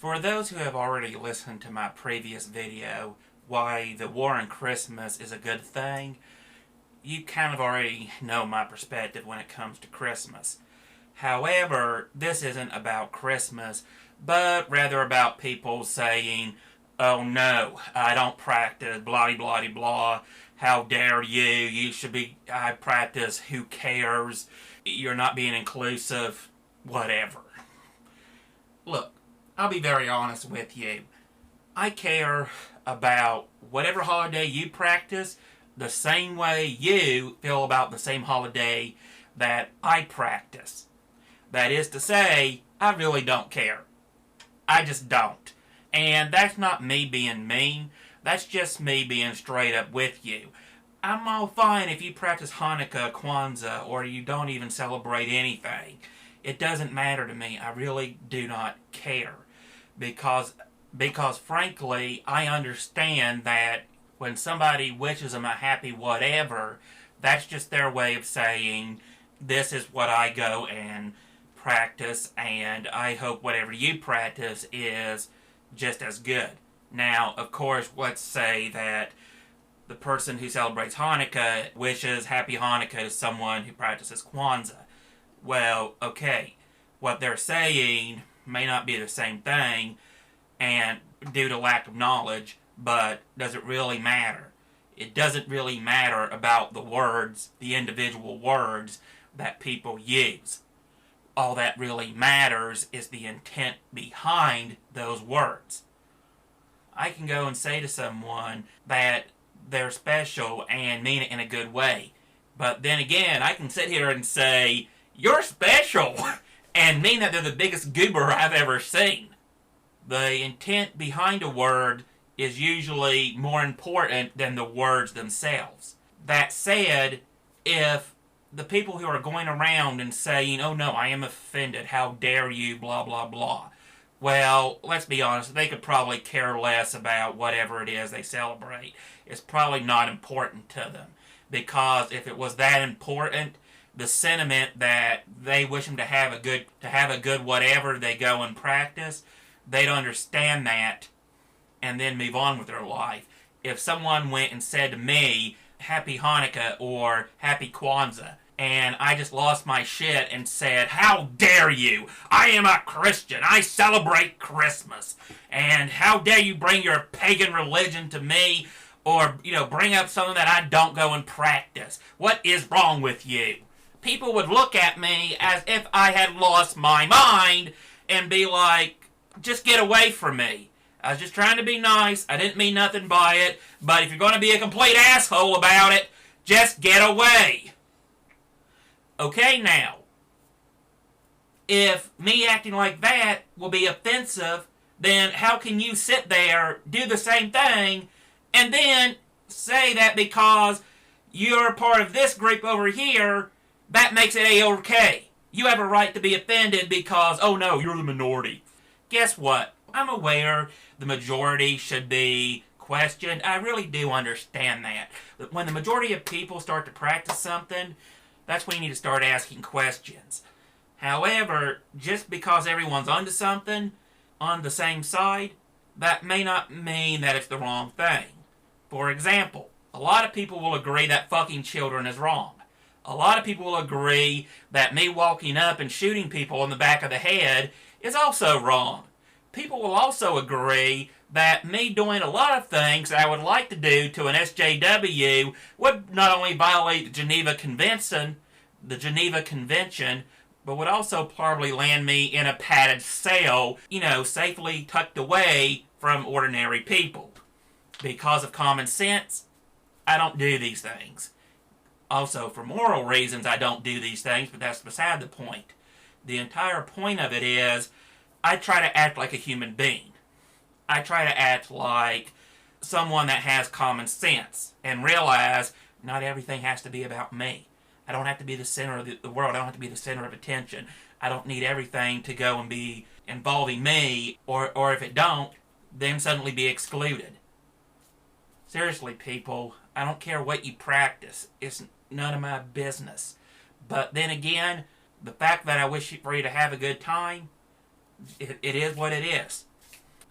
For those who have already listened to my previous video, why the war on Christmas is a good thing, you kind of already know my perspective when it comes to Christmas. However, this isn't about Christmas, but rather about people saying, "Oh no, I don't practice, blah blah blah blah, how dare you, you should be, I practice, who cares, you're not being inclusive, whatever." Look, I'll be very honest with you. I care about whatever holiday you practice the same way you feel about the same holiday that I practice. That is to say, I really don't care. I just don't. And that's not me being mean. That's just me being straight up with you. I'm all fine if you practice Hanukkah, Kwanzaa, or you don't even celebrate anything. It doesn't matter to me. I really do not care. Because frankly, I understand that when somebody wishes them a happy whatever, that's just their way of saying, this is what I go and practice, and I hope whatever you practice is just as good. Now, of course, let's say that the person who celebrates Hanukkah wishes Happy Hanukkah to someone who practices Kwanzaa. Well, okay, what they're saying may not be the same thing, and due to lack of knowledge, but does it really matter? It doesn't really matter about the words, the individual words that people use. All that really matters is the intent behind those words. I can go and say to someone that they're special and mean it in a good way. But then again, I can sit here and say, "You're special," and mean that they're the biggest goober I've ever seen. The intent behind a word is usually more important than the words themselves. That said, if the people who are going around and saying, "Oh no, I am offended, how dare you, blah blah blah," well, let's be honest, they could probably care less about whatever it is they celebrate. It's probably not important to them. Because if it was that important, the sentiment that they wish them to have a good whatever they go and practice, they'd understand that and then move on with their life. If someone went and said to me, "Happy Hanukkah" or "Happy Kwanzaa," and I just lost my shit and said, "How dare you? I am a Christian. I celebrate Christmas. And how dare you bring your pagan religion to me or, bring up something that I don't go and practice. What is wrong with you?" People would look at me as if I had lost my mind and be like, "Just get away from me. I was just trying to be nice. I didn't mean nothing by it. But if you're going to be a complete asshole about it, just get away." Okay, now, if me acting like that will be offensive, then how can you sit there, do the same thing, and then say that because you're part of this group over here, that makes it A-OK? You have a right to be offended because, oh no, you're the minority. Guess what? I'm aware the majority should be questioned. I really do understand that. But when the majority of people start to practice something, that's when you need to start asking questions. However, just because everyone's onto something, on the same side, that may not mean that it's the wrong thing. For example, a lot of people will agree that fucking children is wrong. A lot of people will agree that me walking up and shooting people in the back of the head is also wrong. People will also agree that me doing a lot of things that I would like to do to an SJW would not only violate the Geneva Convention, but would also probably land me in a padded cell, safely tucked away from ordinary people. Because of common sense, I don't do these things. Also, for moral reasons, I don't do these things, but that's beside the point. The entire point of it is, I try to act like a human being. I try to act like someone that has common sense and realize not everything has to be about me. I don't have to be the center of the world. I don't have to be the center of attention. I don't need everything to go and be involving me, or if it don't, then suddenly be excluded. Seriously, people, I don't care what you practice. It's none of my business. But then again, the fact that I wish for you to have a good time, it is what it is.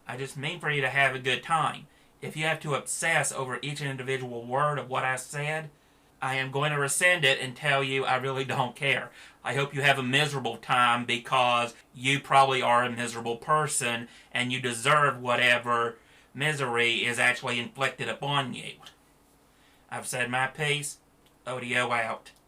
I just mean for you to have a good time. If you have to obsess over each individual word of what I said, I am going to rescind it and tell you I really don't care. I hope you have a miserable time because you probably are a miserable person and you deserve whatever misery is actually inflicted upon you. I've said my piece. Odio out.